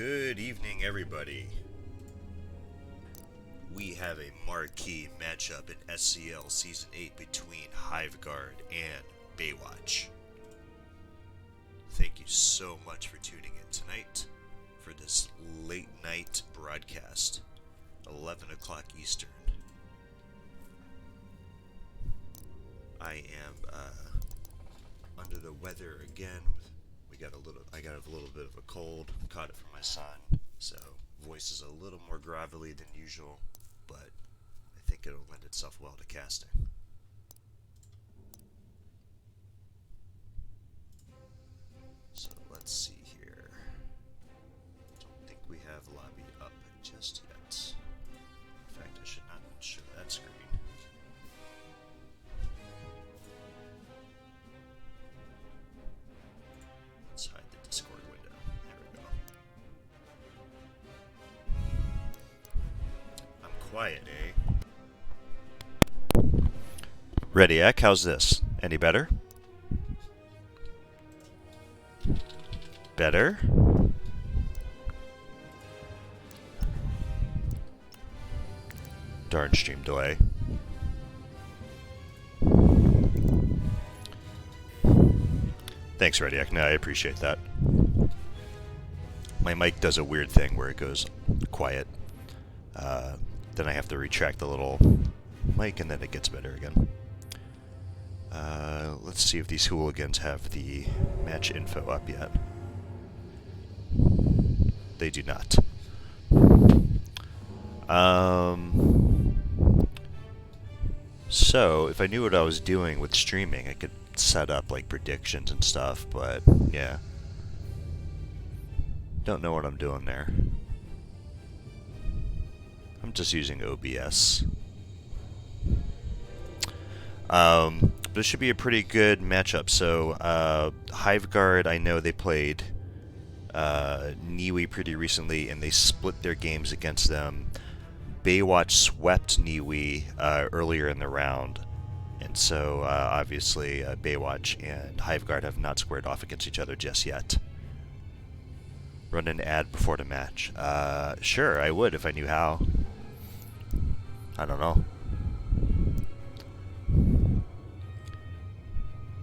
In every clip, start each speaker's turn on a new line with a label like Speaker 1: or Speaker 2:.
Speaker 1: Good evening, everybody. We have a marquee matchup in SCL Season 8 between Hive and Baywatch. Thank you so much for tuning in tonight for this late night broadcast, 11 o'clock Eastern. I am under the weather again. I got a little bit of a cold, caught it from my son, so voice is a little more gravelly than usual, but I think it'll lend itself well to casting. So let's see here. Don't think we have lobby up just yet. In fact, I should not show that screen. Let's hide the Discord window. There we go. I'm quiet, eh? Ready, Ek? How's this? Any better? Better? Darn stream delay. Thanks, Rediak. No, I appreciate that. My mic does a weird thing where it goes quiet. Then I have to retract the little mic and then it gets better again. Let's see if these hooligans have the match info up yet. They do not. So, if I knew what I was doing with streaming, I could set up like predictions and stuff, but yeah. Don't know what I'm doing there. I'm just using OBS. But it should be a pretty good matchup. So, Hive, I know they played Niwi pretty recently, and they split their games against them. Baywatch swept Niwi earlier in the round, and so obviously Baywatch and Hive have not squared off against each other just yet. Run an ad before the match. Sure, I would if I knew how. I don't know.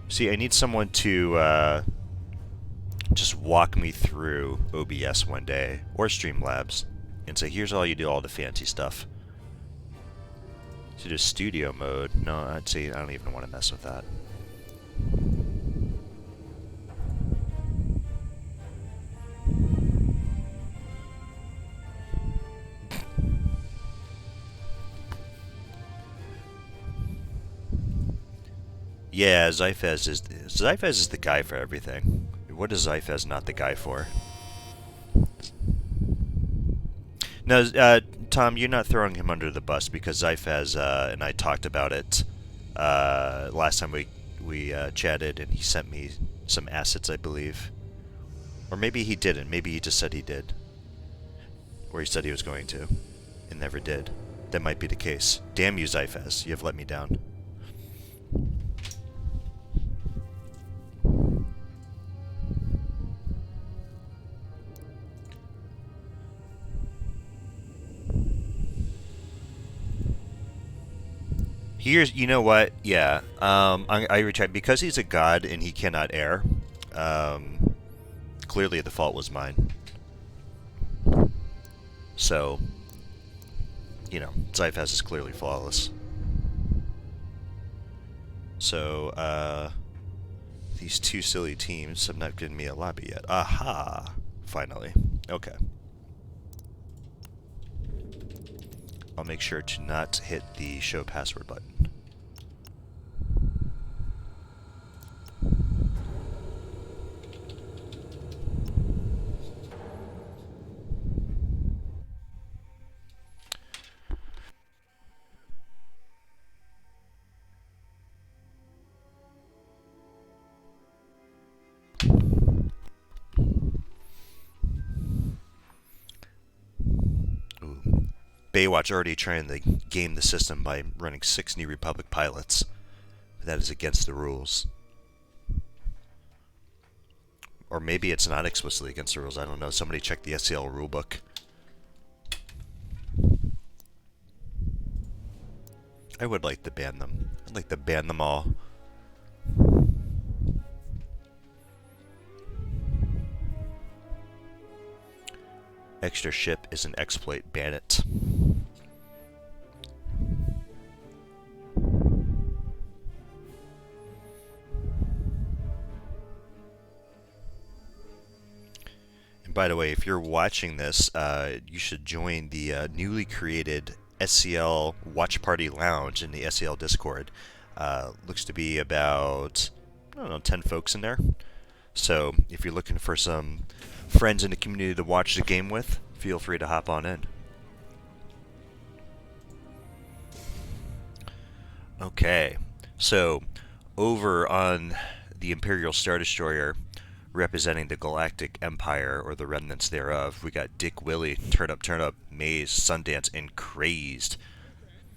Speaker 1: See, I need someone to just walk me through OBS one day, or Streamlabs, and say, here's all you do, all the fancy stuff. So just studio mode. No, I'd say I don't even want to mess with that. Yeah, Zyfez is the guy for everything. What is Zyfez not the guy for? No, Tom, you're not throwing him under the bus because Zyfez and I talked about it last time we chatted, and he sent me some assets, I believe. Or maybe he didn't. Maybe he just said he did. Or he said he was going to, and never did. That might be the case. Damn you, Zyfez. You have let me down. Here's, you know what? Yeah, I retract because he's a god and he cannot err. Clearly, the fault was mine. So, you know, Zyfaz is clearly flawless. So, these two silly teams have not given me a lobby yet. Aha! Finally. Okay. I'll make sure to not hit the show password button. Baywatch already trying to game the system by running 6 New Republic pilots. That is against the rules. Or maybe it's not explicitly against the rules. I don't know. Somebody check the SCL rulebook. I would like to ban them. I'd like to ban them all. Extra ship is an exploit. Ban it. And by the way, if you're watching this, you should join the newly created SCL Watch Party Lounge in the SCL Discord. Looks to be about, I don't know, 10 folks in there. So if you're looking for some friends in the community to watch the game with, feel free to hop on in. Okay, so over on the Imperial Star Destroyer, representing the Galactic Empire, or the remnants thereof, we got Dick Willie, Turn Up, Maze, Sundance, and Crazed.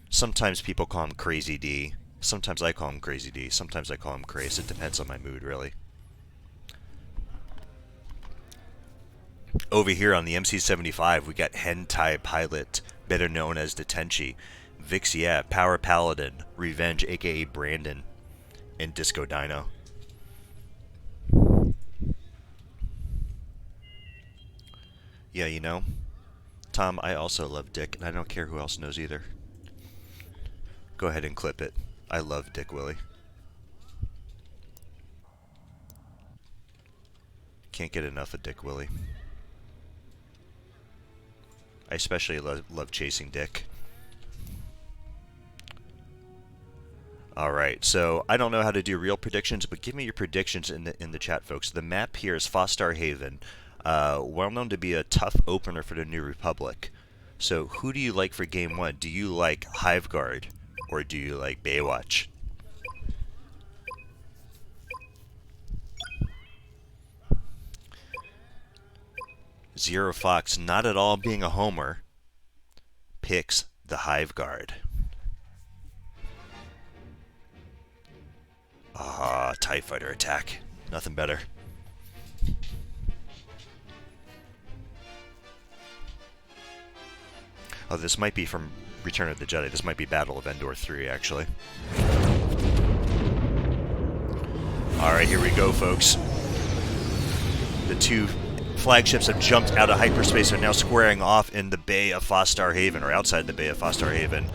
Speaker 1: Sometimes people call him Crazy D. Sometimes I call him Crazy D. Sometimes I call him Crazed. It depends on my mood, really. Over here on the MC-75, we got Hentai Pilot, better known as Detenchi, Vixia, Power Paladin, Revenge, aka Brandon, and Disco Dino. Yeah, you know, Tom, I also love Dick, and I don't care who else knows either. Go ahead and clip it. I love Dick Willie. Can't get enough of Dick Willie. I especially love chasing Dick. Alright, so I don't know how to do real predictions, but give me your predictions in the chat, folks. The map here is Fostar Haven. Well known to be a tough opener for the New Republic. So who do you like for Game 1? Do you like Hive Guard, or do you like Baywatch? Zero Fox, not at all being a homer, picks the Hive Guard. Ah, TIE Fighter attack. Nothing better. Oh, this might be from Return of the Jedi. This might be Battle of Endor 3, actually. Alright, here we go, folks. The two flagships have jumped out of hyperspace and are now squaring off in the Bay of Fostar Haven, or outside the Bay of Fostar Haven.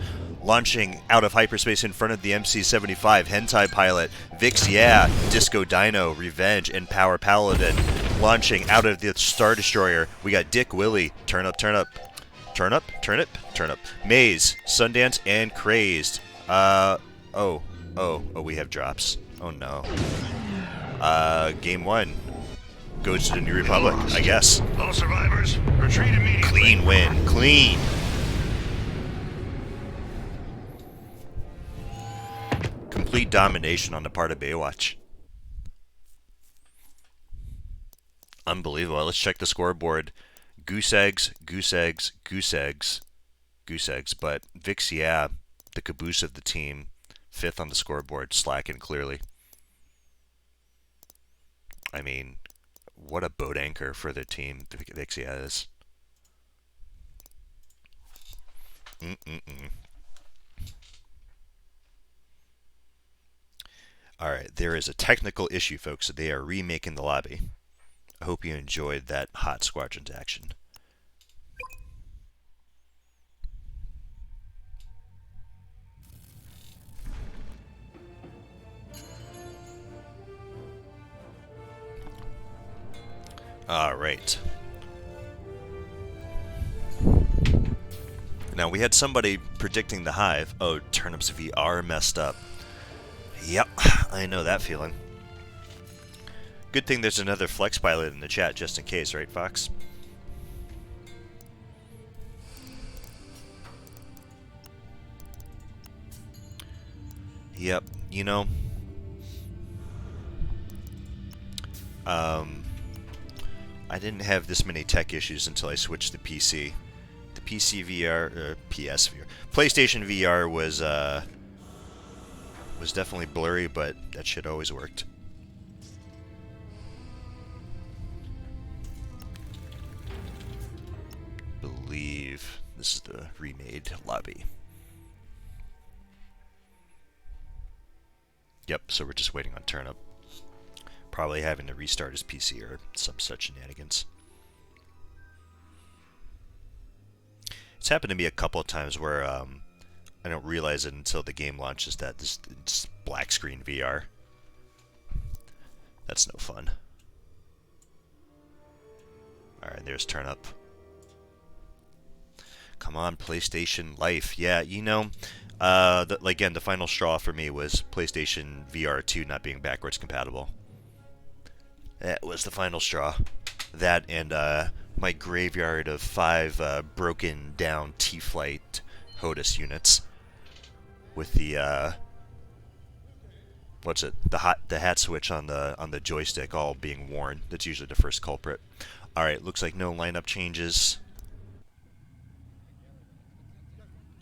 Speaker 1: Launching out of hyperspace in front of the MC-75, Hentai Pilot, Vix Yeah, Disco Dino, Revenge, and Power Paladin. Launching out of the Star Destroyer, we got Dick Willie, Turn Up, Maze, Sundance, and Crazed. We have drops. Oh no. Game 1 goes to the New Republic, I guess.
Speaker 2: All survivors, retreat immediately.
Speaker 1: Clean win, clean. Complete domination on the part of Baywatch. Unbelievable. Let's check the scoreboard. Goose eggs, but Vix, yeah, the caboose of the team, 5th on the scoreboard, slacking clearly. I mean, what a boat anchor for the team Vix, yeah, is. Alright, there is a technical issue, folks. They are remaking the lobby. I hope you enjoyed that Hot Squadrons action. Alright. Now, we had somebody predicting the Hive. Oh, Turnips VR messed up. Yep, I know that feeling. Good thing there's another Flex Pilot in the chat just in case, right, Fox? Yep, you know, I didn't have this many tech issues until I switched to PC. The PC VR, PS VR, PlayStation VR was definitely blurry, but that shit always worked. This is the remade lobby. Yep, so we're just waiting on Turnip. Probably having to restart his PC or some such shenanigans. It's happened to me a couple of times where I don't realize it until the game launches that it's black screen VR. That's no fun. Alright, there's Turnip. Come on, PlayStation Life. Yeah, you know, again, the final straw for me was PlayStation VR 2 not being backwards compatible. That was the final straw. That and my graveyard of 5 broken down T-Flight HOTAS units with the what's it? The hat switch on the joystick all being worn. That's usually the first culprit. All right, looks like no lineup changes.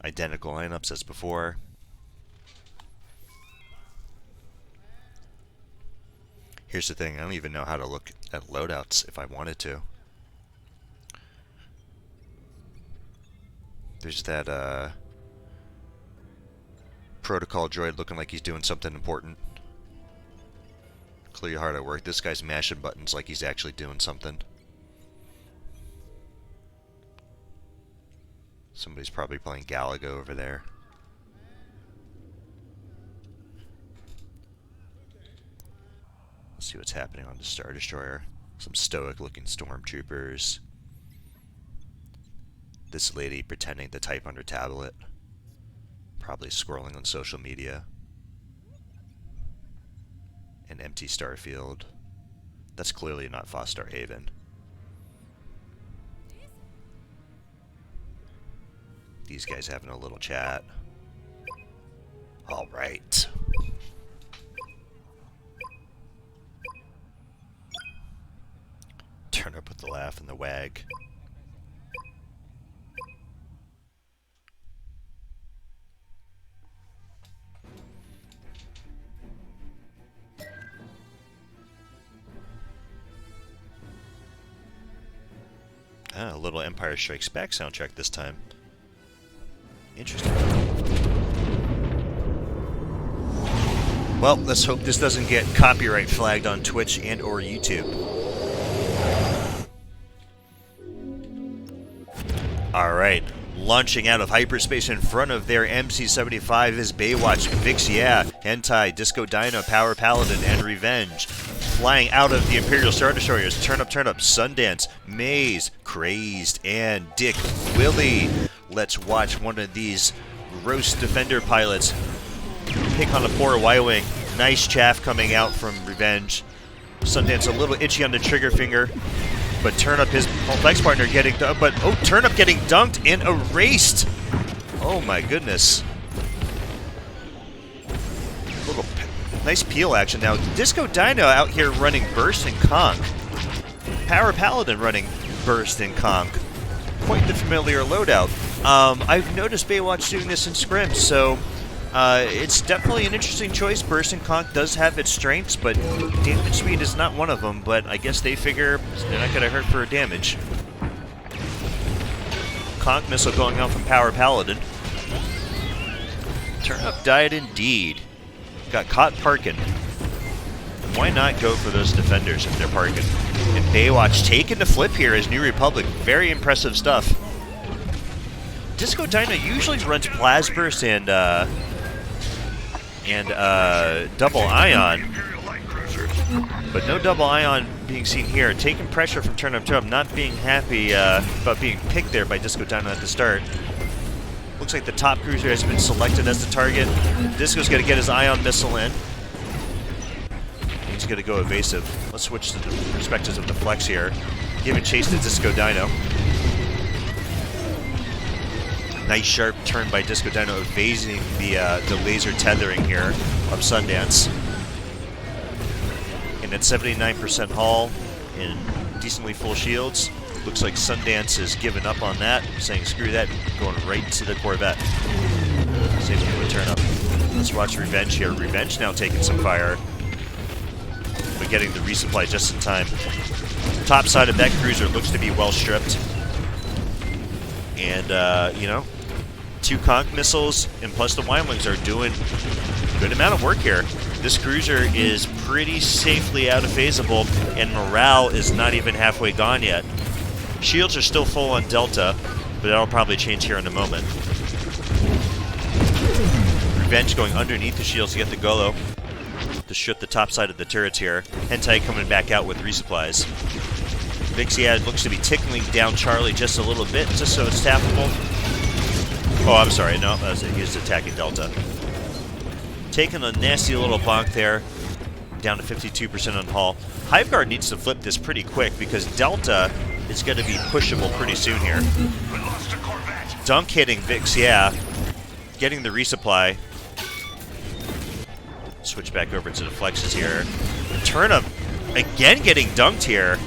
Speaker 1: Identical lineups as before. Here's the thing, I don't even know how to look at loadouts if I wanted to. There's that protocol droid looking like he's doing something important. Clearly hard at work. This guy's mashing buttons like he's actually doing something. Somebody's probably playing Galaga over there. Let's see what's happening on the Star Destroyer. Some stoic-looking stormtroopers. This lady pretending to type on her tablet. Probably scrolling on social media. An empty starfield. That's clearly not Fostar Haven. These guys having a little chat. All right. Turn up with the laugh and the wag. Ah, a little Empire Strikes Back soundtrack this time. Interesting. Well, let's hope this doesn't get copyright flagged on Twitch and or YouTube. Alright, launching out of hyperspace in front of their MC-75 is Baywatch, Vix, yeah, Hentai, Disco Dino, Power Paladin, and Revenge. Flying out of the Imperial Star Destroyers, Turn Up, Sundance, Maze, Crazed, and Dick Willie. Let's watch one of these gross Defender pilots pick on a poor Y-Wing. Nice chaff coming out from Revenge. Sundance a little itchy on the trigger finger, but Turn Up, his flex partner, getting Turn Up getting dunked and erased. Oh my goodness. Little nice peel action now. Disco Dino out here running Burst and Conk. Power Paladin running Burst and Conk. Quite the familiar loadout. I've noticed Baywatch doing this in scrims, so it's definitely an interesting choice. Burst and Conk does have its strengths, but damage speed is not one of them, but I guess they figure they're not going to hurt for damage. Conk missile going out from Power Paladin. Turn Up died indeed. Got caught parking. Why not go for those defenders if they're parking? And Baywatch taking the flip here as New Republic. Very impressive stuff. Disco Dino usually runs Plasburst and double ion, but no double ion being seen here. Taking pressure from Turn Up, not being happy about being picked there by Disco Dino at the start. Looks like the top cruiser has been selected as the target. Disco's going to get his ion missile in. He's going to go evasive. Let's switch to the perspectives of the flex here. Giving chase to Disco Dino. Nice sharp turn by Disco Dino, evading the laser tethering here of Sundance. And at 79% hull and decently full shields, looks like Sundance is giving up on that, saying screw that, going right to the Corvette. Same thing with Turn Up. Let's watch Revenge here. Revenge now taking some fire, but getting the resupply just in time. Top side of that cruiser looks to be well stripped. And, you know, 2 conch missiles and plus the Y-Wings are doing a good amount of work here. This cruiser is pretty safely out of phaseable, and morale is not even halfway gone yet. Shields are still full on Delta, but that'll probably change here in a moment. Revenge going underneath the shields to get the Golo to shoot the top side of the turrets here. Hentai coming back out with resupplies. Vixia looks to be tickling down Charlie just a little bit, just so it's tappable. Oh, I'm sorry, no, he's attacking Delta. Taking a nasty little bonk there, down to 52% on hull. Hive Guard needs to flip this pretty quick because Delta is going to be pushable pretty soon here. Dunk hitting Vixia, getting the resupply. Switch back over to the flexes here. Turnip again getting dunked here.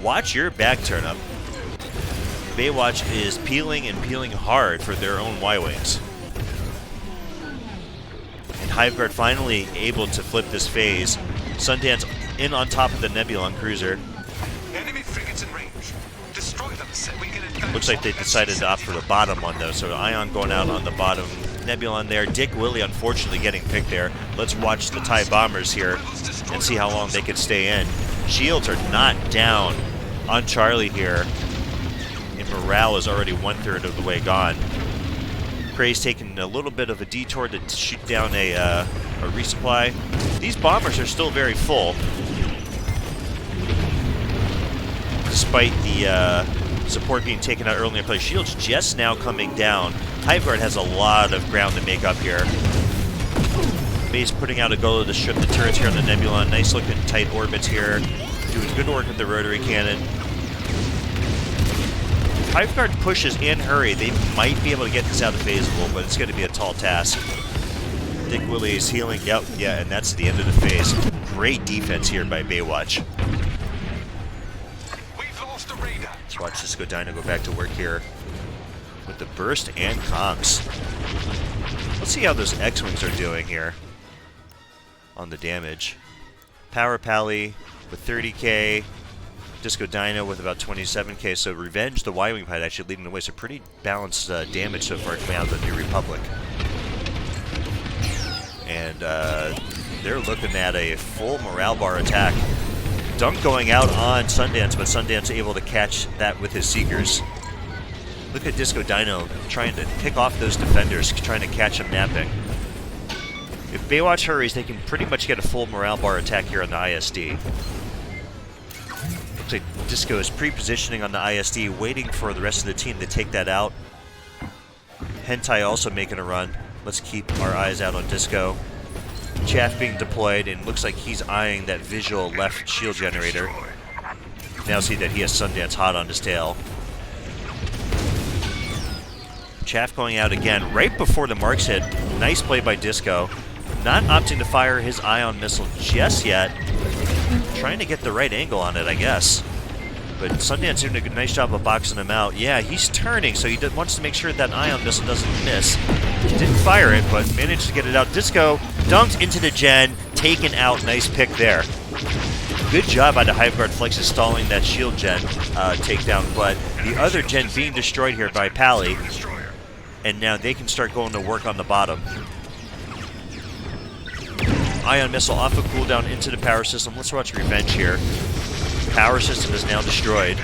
Speaker 1: Watch your back, Turnip. Baywatch is peeling and peeling hard for their own Y-Wings. And Hive Guard finally able to flip this phase. Sundance in on top of the Nebulon cruiser.
Speaker 2: Enemy frigates in range. Destroy them so we can advance.
Speaker 1: Looks like they decided to opt for the bottom one though, so Ion going out on the bottom. Nebulon there. Dick Willie unfortunately getting picked there. Let's watch the TIE bombers here and see how long they can stay in. Shields are not down on Charlie here. And morale is already 1/3 of the way gone. Prey's taking a little bit of a detour to shoot down a resupply. These bombers are still very full, despite the support being taken out early in play. Shields just now coming down. Hive Guard has a lot of ground to make up here. Base putting out a Golo to strip the turrets here on the Nebulon. Nice looking tight orbits here. Doing good work with the rotary cannon. If Hive Guard pushes in hurry, they might be able to get this out of phaseable, but it's going to be a tall task. Dick Willie is healing. Yep, yeah, and that's the end of the phase. Great defense here by Baywatch. Let's watch Cisco Dino go back to work here with the burst and comms. Let's see how those X-Wings are doing here on the damage. Power Pally with 30k, Disco Dino with about 27k, so Revenge, the Y-Wing pilot, actually leading the way, so pretty balanced damage so far coming out of the New Republic. And they're looking at a full morale bar attack. Dunk going out on Sundance, but Sundance able to catch that with his Seekers. Look at Disco Dino trying to pick off those defenders, trying to catch them napping. If Baywatch hurries, they can pretty much get a full morale bar attack here on the ISD. Looks like Disco is pre-positioning on the ISD, waiting for the rest of the team to take that out. Hentai also making a run. Let's keep our eyes out on Disco. Chaff being deployed, and looks like he's eyeing that visual left shield generator. Now see that he has Sundance hot on his tail. Chaff going out again right before the marks hit. Nice play by Disco. Not opting to fire his ion missile just yet. Trying to get the right angle on it, I guess. But Sundance doing a nice job of boxing him out. Yeah, he's turning, so he wants to make sure that ion missile doesn't miss. Didn't fire it, but managed to get it out. Disco dunked into the gen, taken out. Nice pick there. Good job by the Hive Guard Flexes stalling that shield gen takedown, but the other gen being destroyed here by Pally. And now they can start going to work on the bottom. Ion missile off of cooldown into the power system. Let's watch Revenge here. Power system is now destroyed.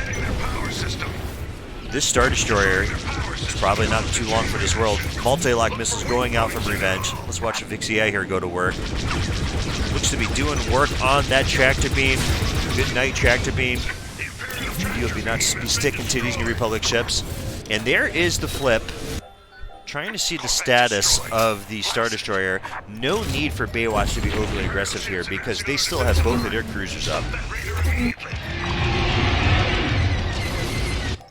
Speaker 1: This Star Destroyer is probably not too long for this world. Multi-lock missiles going out from Revenge. Let's watch Vixia here go to work. Looks to be doing work on that tractor beam. Good night, tractor beam. You'll be not be sticking to these New Republic ships. And there is the flip. Trying to see the status of the Star Destroyer. No need for Baywatch to be overly aggressive here because they still have both of their cruisers up.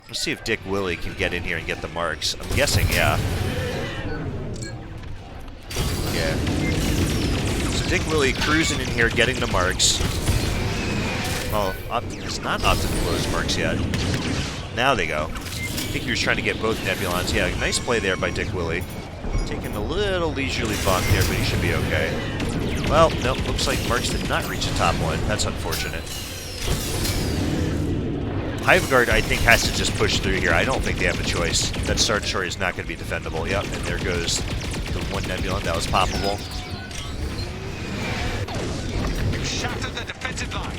Speaker 1: Let's see if Dick Willie can get in here and get the marks. I'm guessing, yeah. Yeah. So Dick Willie cruising in here, getting the marks. Well, it's not opted to close marks yet. Now they go. I think he was trying to get both Nebulons. Yeah, nice play there by Dick Willie. Taking a little leisurely bonk there, but he should be okay. Well, nope, looks like marks did not reach the top one. That's unfortunate. Hive Guard, I think, has to just push through here. I don't think they have a choice. That Star Destroyer is not going to be defendable. Yep, and there goes the one Nebula. That was poppable.
Speaker 2: Shattered the defensive line.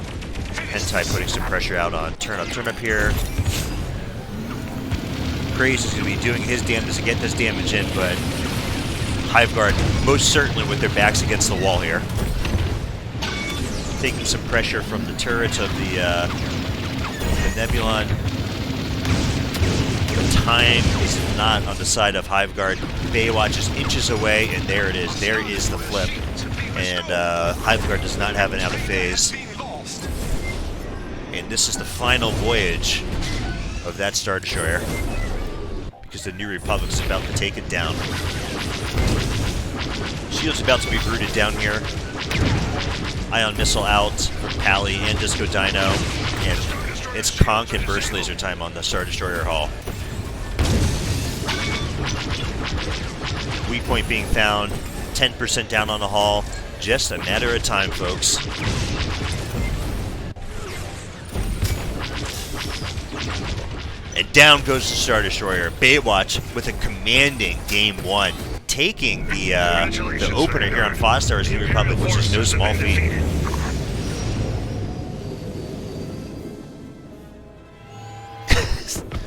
Speaker 1: Hentai putting some pressure out on Turn Up here. Craze is going to be doing his damnedest to get this damage in, but Hive Guard most certainly with their backs against the wall here. Taking some pressure from the turrets of the Nebulon. The time is not on the side of Hive Guard. Baywatch is inches away, and there it is. There is the flip. And Hive Guard does not have an out of phase. And this is the final voyage of that Star Destroyer, because the New Republic is about to take it down. Shield's about to be rooted down here. Ion Missile out from Pally and Disco Dino. And it's Conk and Burst Laser time on the Star Destroyer hull. Weak point being found. 10% down on the hull. Just a matter of time, folks. And down goes the Star Destroyer. Baywatch with a commanding Game 1. Taking the opener here on Fostar's New Republic, which is no small feat.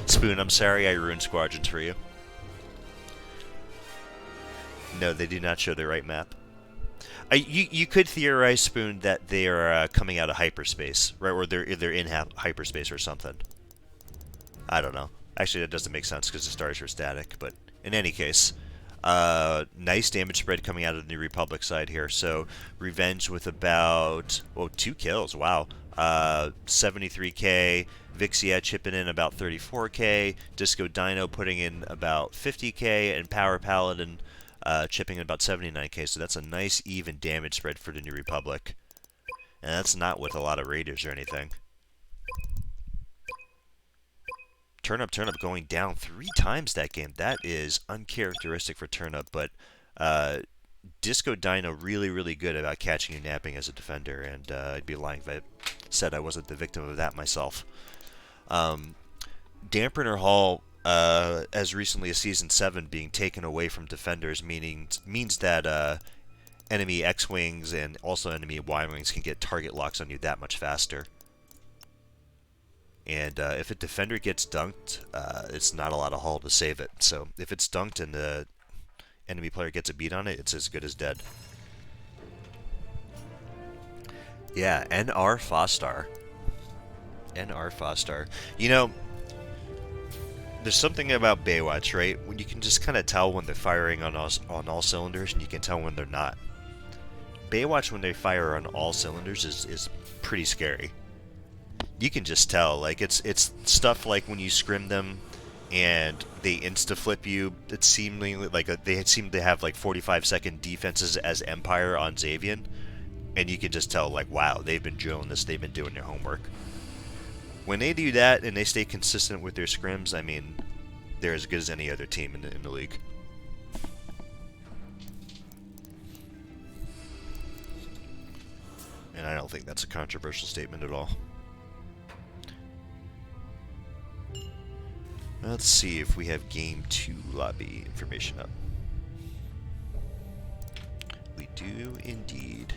Speaker 1: Spoon, I'm sorry I ruined Squadrons for you. No, they do not show the right map. You could theorize, Spoon, that they are coming out of hyperspace, right? Or they're in hyperspace or something. I don't know. Actually, that doesn't make sense because the stars are static. But in any case, nice damage spread coming out of the New Republic side here. So Revenge with about 2 kills. Wow. 73k. Vixia chipping in about 34k. Disco Dino putting in about 50k, and Power Paladin chipping in about 79k. So that's a nice even damage spread for the New Republic. And that's not with a lot of raiders or anything. Turn Up going down 3 times that game. That is uncharacteristic for Turn Up, but Disco Dino really good about catching you napping as a defender, and I'd be lying if I said I wasn't the victim of that myself. Dampener Hall, as recently as Season 7, being taken away from defenders means that enemy X-Wings and also enemy Y-Wings can get target locks on you that much faster. And if a defender gets dunked, it's not a lot of hull to save it. So if it's dunked and the enemy player gets a beat on it, it's as good as dead. Yeah, NR Fostar. NR Fostar. You know, there's something about Baywatch, right? When you can just kind of tell when they're firing on all cylinders, and you can tell when they're not. Baywatch, when they fire on all cylinders, is pretty scary. You can just tell, like, it's stuff like when you scrim them and they insta-flip you. It's seemingly like they seem to have like 45-second defenses as Empire on Xavian, and you can just tell, like, wow, they've been drilling this, they've been doing their homework. When they do that and they stay consistent with their scrims, I mean, they're as good as any other team in the league. And I don't think that's a controversial statement at all. Let's see if we have Game 2 lobby information up. We do indeed.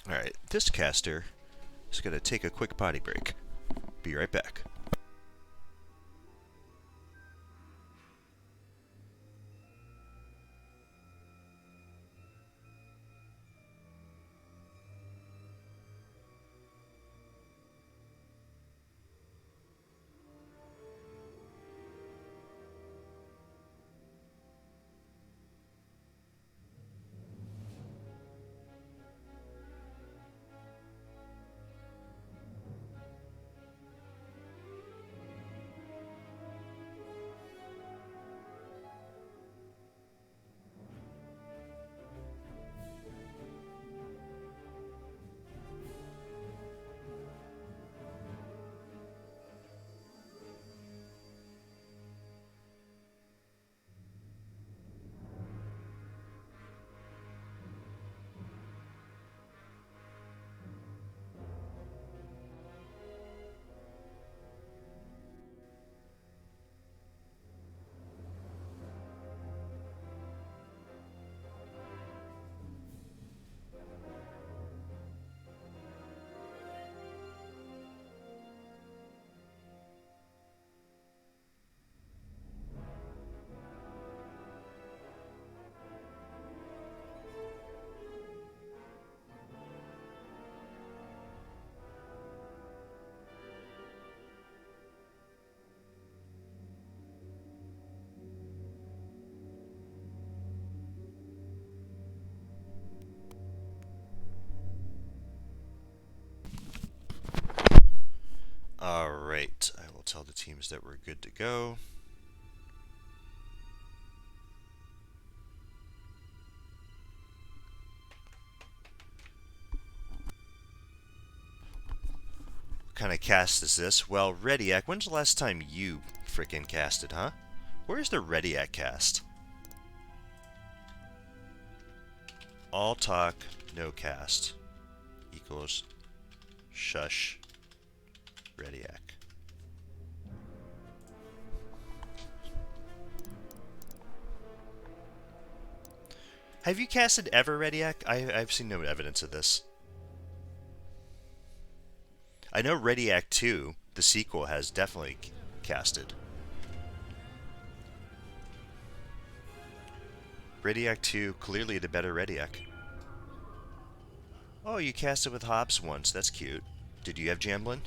Speaker 1: Alright, this caster is going to take a quick potty break. Be right back. Alright, I will tell the teams that we're good to go. What kind of cast is this? Well, Rediac, when's the last time you frickin' casted, huh? Where's the Rediac cast? All talk, no cast. Equals shush Rediac. Have you casted ever, Rediac? I've seen no evidence of this. I know Rediac 2, the sequel, has definitely casted. Rediac 2, clearly the better Rediac. Oh, you casted with Hobbs once. That's cute. Did you have Jamblin?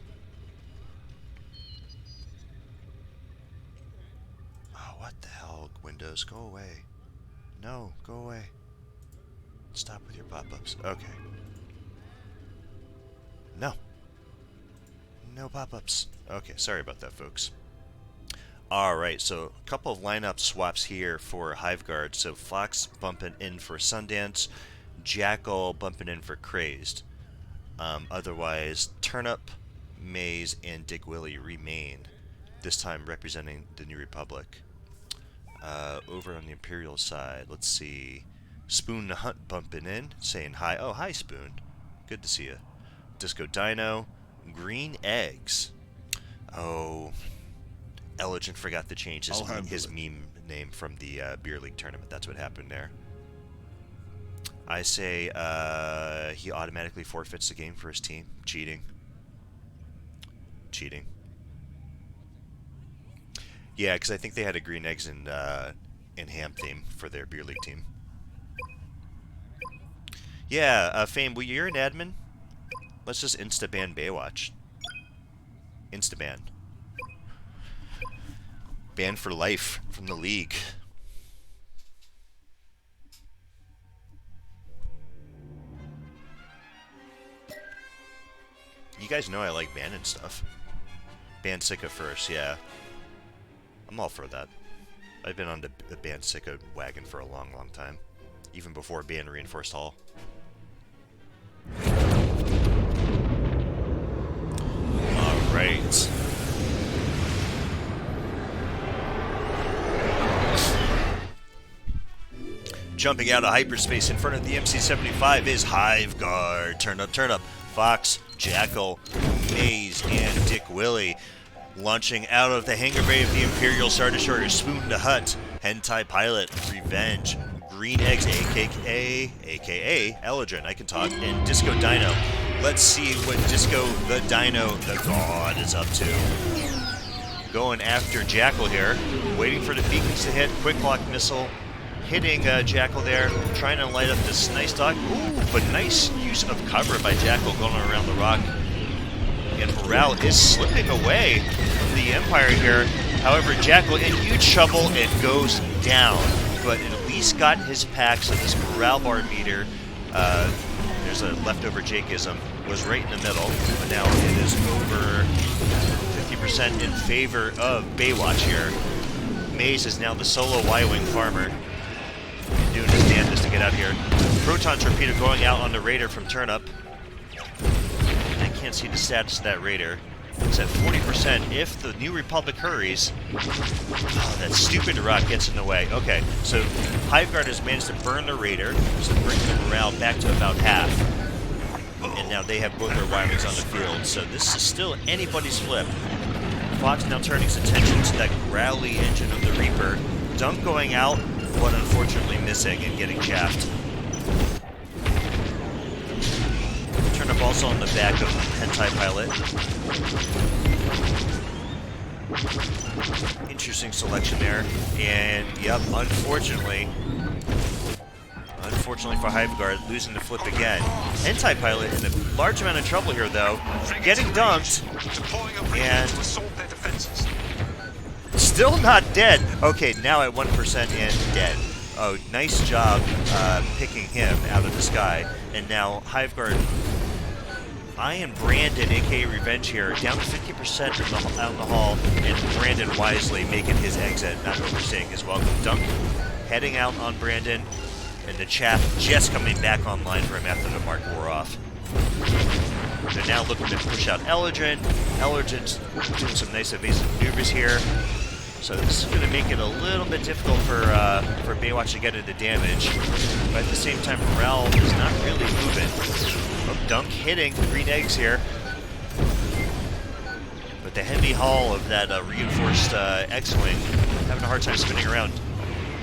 Speaker 1: Oh, what the hell, Windows? Go away. No, go away. Stop with your pop-ups. Okay. No. No pop-ups. Okay, sorry about that, folks. Alright, so a couple of lineup swaps here for Hive Guard. So Fox bumping in for Sundance, Jackal bumping in for Crazed. Otherwise, Turnip, Maze, and Dick Willie remain, this time representing the New Republic. Over on the Imperial side, let's see. Spoon the Hunt bumping in, saying hi. Oh, hi, Spoon. Good to see you. Disco Dino, Green Eggs. Oh, Elegant forgot to change his meme name from the Beer League tournament. That's what happened there. I say he automatically forfeits the game for his team. Cheating. Cheating. Yeah, because I think they had a Green Eggs and Ham theme for their Beer League team. Yeah, Fame, well, you're an admin. Let's just insta-ban Baywatch. Insta-ban. Banned for life from the league. You guys know I like banning stuff. Ban Sicko first, yeah. I'm all for that. I've been on the ban Sicko wagon for a long, long time. Even before ban Reinforced Hull. Alright. Jumping out of hyperspace in front of the MC-75 is Hive Guard. Turn up, turn up. Fox, Jackal, Maze, and Dick Willie. Launching out of the hangar bay of the Imperial Star Destroyer, Spoon the Hut, Hentai Pilot, Revenge, Green Eggs, aka Elegant, I can talk, and Disco Dino. Let's see what Disco the Dino, the God, is up to. Going after Jackal here, waiting for the beacons to hit, quick lock missile, hitting Jackal there, trying to light up this nice dog. Ooh, but nice use of cover by Jackal going around the rock. And morale is slipping away from the Empire here. However, Jackal in huge trouble and goes down. But at least got his pack, so this morale bar meter, there's a leftover Jakeism, was right in the middle. But now it is over 50% in favor of Baywatch here. Maze is now the solo Y-Wing farmer. Doing his damnedest to get out here. Proton Torpedo going out on the Raider from Turnup. I can't see the status of that Raider. It's at 40% if the New Republic hurries. Oh, that stupid rock gets in the way. Okay, so Hive Guard has managed to burn the Raider, so bring the morale back to about half. And now they have both their Y-Wings on the field, so this is still anybody's flip. Fox now turning his attention to that Growly engine of the Reaper. Dunk going out, but unfortunately missing and getting chaffed. Turnup also on the back of Hentai Pilot. Interesting selection there. And, yep, unfortunately for Hive Guard, losing the flip again. Hentai Pilot in a large amount of trouble here, though. Getting dunked. And still not dead. Okay, now at 1% and dead. Oh, nice job picking him out of the sky. And now Hive Guard I am Brandon, aka Revenge here, down to 50% out in the hall, and Brandon wisely making his exit, not overstaying his welcome. Dunk heading out on Brandon, and the Chaff just coming back online for him after the mark wore off. They're now looking to push out Elegant. Elegant's doing some nice evasive maneuvers here. So this is going to make it a little bit difficult for Baywatch to get into damage. But at the same time, morale is not really moving. Oh, Dunk hitting green eggs here. But the heavy haul of that reinforced X-Wing having a hard time spinning around.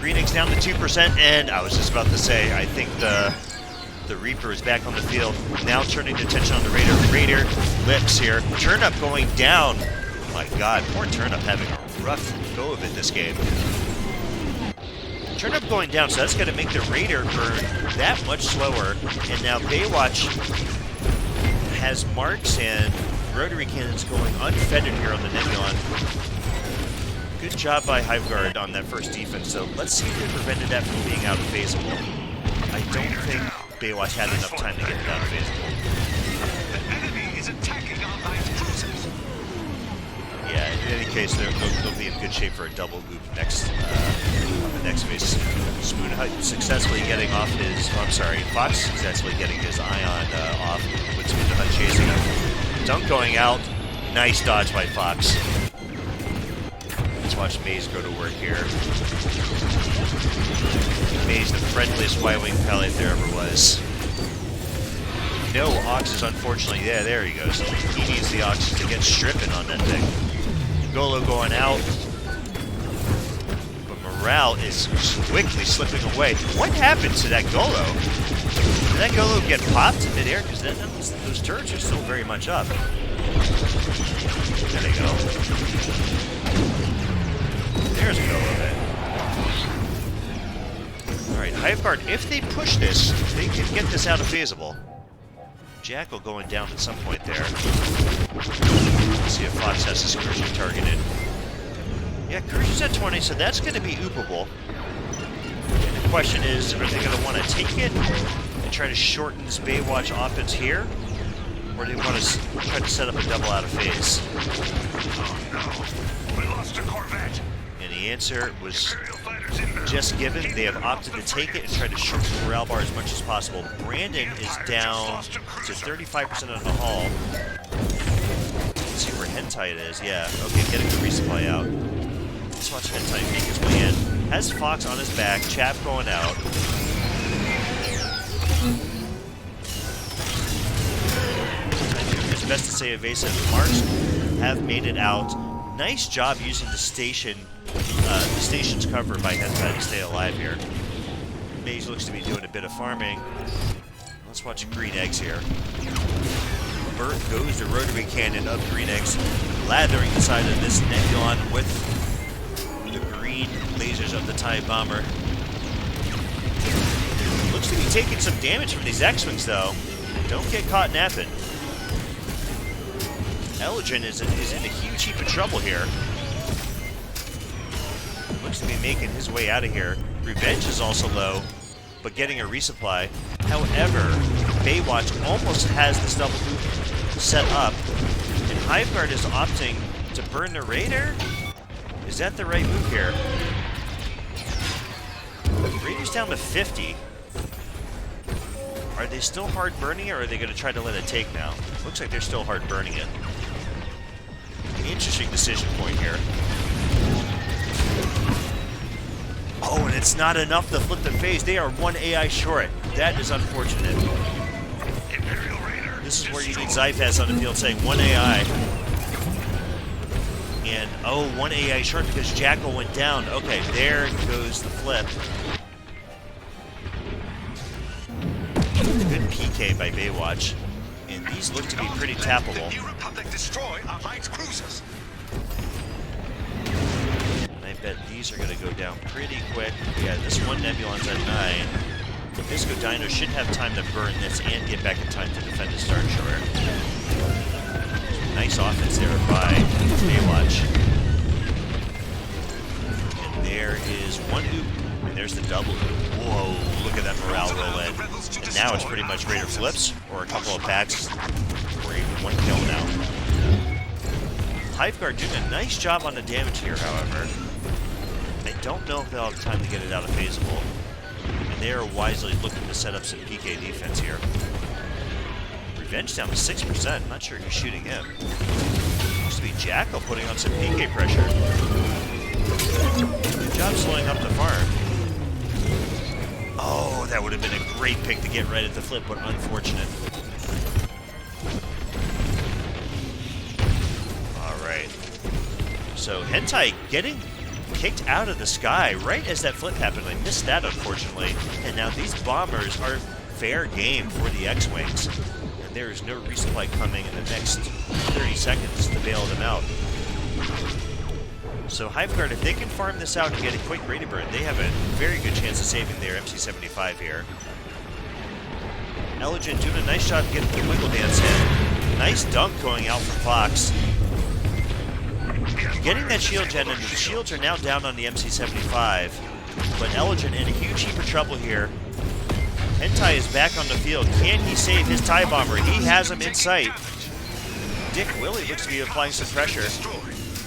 Speaker 1: Green eggs down to 2%, and I was just about to say, I think the Reaper is back on the field. Now turning attention on the Raider. Raider lips here. Turnip going down. Oh my god, poor Turnip having a rough go of it this game. Turnip going down, so that's going to make the Raider burn that much slower. And now Baywatch has marks and rotary cannons going unfettered here on the Nebulon. Good job by Hive Guard on that first defense, so let's see if they prevented that from being out of phasable. I don't think Baywatch had enough time to get it out of phasable.
Speaker 2: The enemy is attacking our light cruisers.
Speaker 1: Yeah, in any case, they'll be in good shape for a double loop next on the next phase. Spoon Hut successfully getting off his, Fox successfully getting his ion off with Spoon Hut chasing him. Dunk going out. Nice dodge by Fox. Let's watch Maze go to work here. Maze, the friendliest Y-Wing pilot there ever was. No Oxes, unfortunately. Yeah, there he goes. He needs the Oxes to get stripping on that thing. Golo going out. But morale is quickly slipping away. What happened to that Golo? Did that Golo get popped in midair? Because those turrets are still very much up. There they go. There's a Golo then. Alright, Hive Guard, if they push this, they can get this out of phasable. Jackal going down at some point there. Let's see if Fox has his Cruiser targeted. Yeah, Cruiser's at 20, so that's going to be oopable. And the question is, are they going to want to take it and try to shorten this Baywatch offense here? Or do they want to try to set up a double out of phase?
Speaker 2: Oh no, we lost a Corvette.
Speaker 1: And the answer was just given. They have opted to take it and try to shorten the morale bar as much as possible. Brandon is down to 35% of the hull. Let's see where Hentai is. Yeah, okay, getting the resupply out. Let's watch Hentai make his way in. Has Fox on his back, Chap going out. It's best to say evasive. Marks have made it out. Nice job using the station's cover by Hentai to stay alive here. Maze looks to be doing a bit of farming. Let's watch green eggs here. Bert goes to rotary cannon of green eggs, lathering the side of this Nebulon with the green lasers of the TIE bomber. Looks to be taking some damage from these X-Wings though. Don't get caught napping. Elegant is in a huge heap of trouble here. Looks to be making his way out of here. Revenge is also low, but getting a resupply. However, Baywatch almost has this double loop set up, and Hive Guard is opting to burn the Raider? Is that the right move here? Raider's down to 50. Are they still hard burning it, or are they going to try to let it take now? Looks like they're still hard burning it. Interesting decision point here. Oh, and it's not enough to flip the phase. They are one AI short. That is unfortunate.
Speaker 2: Imperial Raider.
Speaker 1: This is where you need Zyphas on the field saying one AI. And, oh, one AI short because Jackal went down. Okay, there goes the flip. Good PK by Baywatch. And these look to be pretty tappable.
Speaker 2: The New Republic destroy our light cruisers.
Speaker 1: And I bet these are going to go down pretty quick. Yeah, this one Nebulon's at 9. The Visco Dino should have time to burn this and get back in time to defend his Star Destroyer. Nice offense there by Baywatch. And there is one loop, and there's the double loop. Whoa, look at that morale roll in. And now it's pretty much Raider flips, or a couple of packs, or 1 kill now. Hive Guard doing a nice job on the damage here, however. I don't know if they'll have time to get it out of phasable. And they are wisely looking to set up some PK defense here. Revenge down to 6%. Not sure who's shooting him. Looks to be Jackal putting on some PK pressure. Good job slowing up the farm. Oh, that would have been a great pick to get right at the flip, but unfortunate. Alright. So, Hentai getting kicked out of the sky right as that flip happened. I missed that, unfortunately. And now these bombers are fair game for the X-Wings. And there is no resupply coming in the next 30 seconds to bail them out. So Hive Guard, if they can farm this out and get a quick Radiant Burn, they have a very good chance of saving their MC-75 here. Elegant doing a nice job getting the Wiggle Dance in. Nice dunk going out from Fox. Getting that shield gen, and the shields are now down on the MC-75. But Elegant in a huge heap of trouble here. Hentai is back on the field. Can he save his TIE Bomber? He has him in sight. Dick Willie looks to be applying some pressure.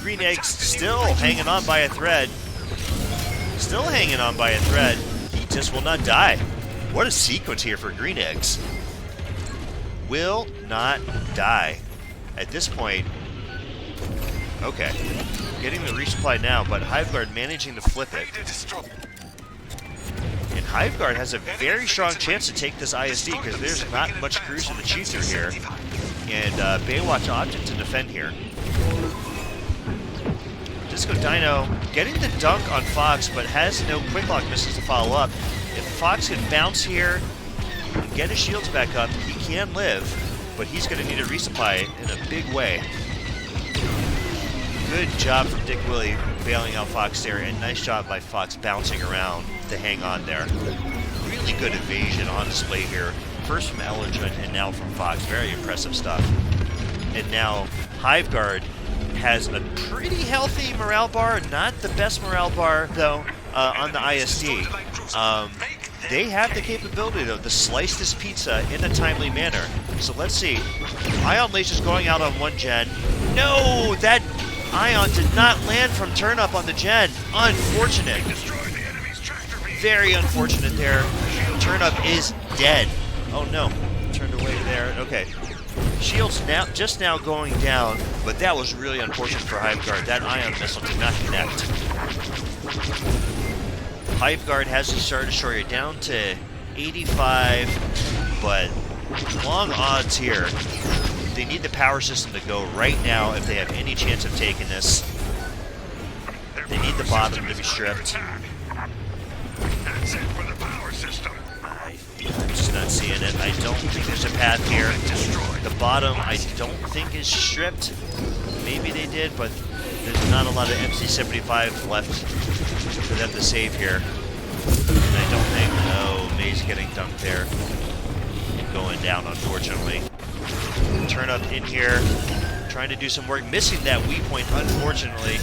Speaker 1: Green Eggs still hanging on by a thread. Still hanging on by a thread. He just will not die. What a sequence here for Green Eggs. Will not die. At this point, okay. Getting the resupply now, but Hive Guard managing to flip it. And Hive Guard has a very strong chance to take this ISD because there's not much cruising to cheat through here. And Baywatch opted to defend here. Disco Dino getting the dunk on Fox, but has no quick lock misses to follow up. If Fox can bounce here and get his shields back up, he can live, but he's going to need a resupply in a big way. Good job from Dick Willie bailing out Fox there, and nice job by Fox bouncing around to hang on there. Really good evasion on display here. First from Elegant and now from Fox. Very impressive stuff. And now Hive Guard has a pretty healthy morale bar. Not the best morale bar, though, on the ISD. They have the capability, though, to slice this pizza in a timely manner. So let's see. Ion Laser's going out on one gen. No! That Ion did not land from turn-up on the gen. Unfortunate. Very unfortunate there. Turn-up is dead. Oh, no. Turned away there. Okay. Shield's now just now going down, but that was really unfortunate for Hive Guard. That Ion missile did not connect. Hive Guard has the Star Destroyer down to 85, but long odds here. They need the power system to go right now if they have any chance of taking this. They need the bottom to be stripped.
Speaker 2: That's it for the power system.
Speaker 1: I'm just not seeing it. I don't think there's a path here. The bottom, I don't think is stripped. Maybe they did, but there's not a lot of MC-75 left for them to save here. And I don't think, no, May's getting dunked there. Going down, unfortunately. Turn up in here, trying to do some work. Missing that weak point, unfortunately.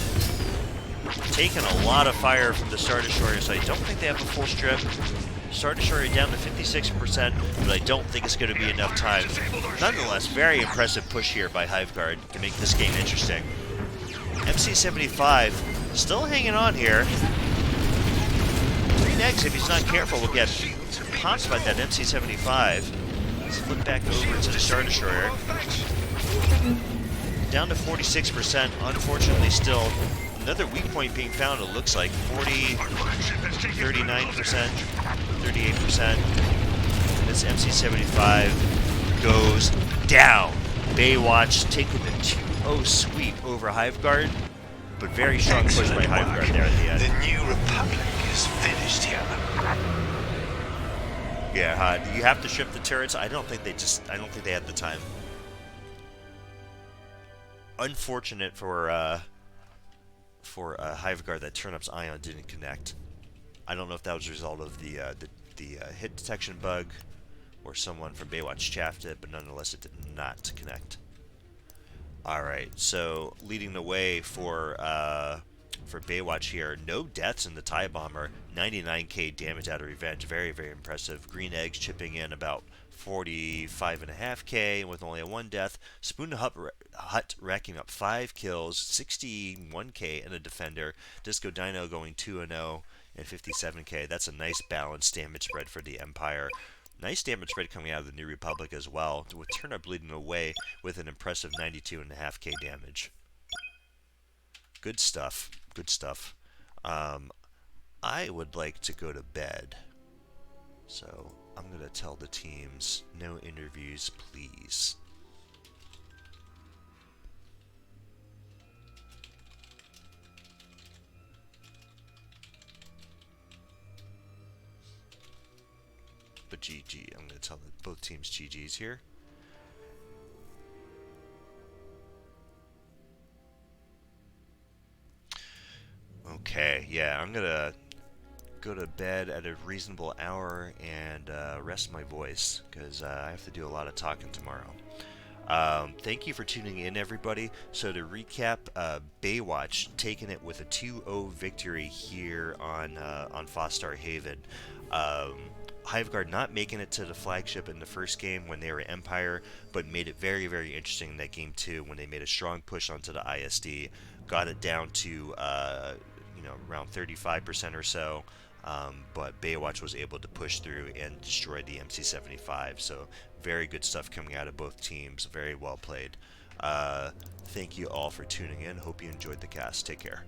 Speaker 1: Taking a lot of fire from the Star Destroyer, so I don't think they have a full strip. Star Destroyer down to 56%, but I don't think it's going to be enough time. Nonetheless, very impressive push here by Hive Guard to make this game interesting. MC-75 still hanging on here. Green Eggs, if he's not careful, will get popped by that MC-75. Let's flip back over to the Star Destroyer. Down to 46%, unfortunately still. Another weak point being found, it looks like. 39%, 38%. This MC-75 goes down. Baywatch taking the 2-0 sweep over Hive Guard, but very strong push by Hive Guard there at the end.
Speaker 2: The new Republic is finished here.
Speaker 1: Yeah, you have to strip the turrets. I don't think they had the time. Unfortunate for Hive Guard that Turnup's Ion didn't connect. I don't know if that was a result of the hit detection bug or someone from Baywatch chaffed it, but nonetheless it did not connect. Alright, so leading the way for for Baywatch here. No deaths in the TIE Bomber. 99k damage out of Revenge. Very, very impressive. Green Eggs chipping in about 45.5k with only a 1 death. Spoon Hut racking up 5 kills, 61k in a Defender. Disco Dino going 2-0 and 57k. That's a nice balanced damage spread for the Empire. Nice damage spread coming out of the New Republic as well, with Turnip leading away with an impressive 92.5k damage. Good stuff. Good stuff. I would like to go to bed. So I'm going to tell the teams, no interviews, please. But GG. I'm going to tell both teams GG's here. Okay, yeah, I'm gonna go to bed at a reasonable hour and rest my voice because I have to do a lot of talking tomorrow. Thank you for tuning in, everybody. So to recap, Baywatch taking it with a 2-0 victory here on Fostar Haven. Hiveguard not making it to the flagship in the first game when they were Empire, but made it very, very interesting in that game too when they made a strong push onto the ISD, got it down to around 35% or so. But Baywatch was able to push through and destroy the MC-75. So very good stuff coming out of both teams. Very well played. Thank you all for tuning in. Hope you enjoyed the cast. Take care.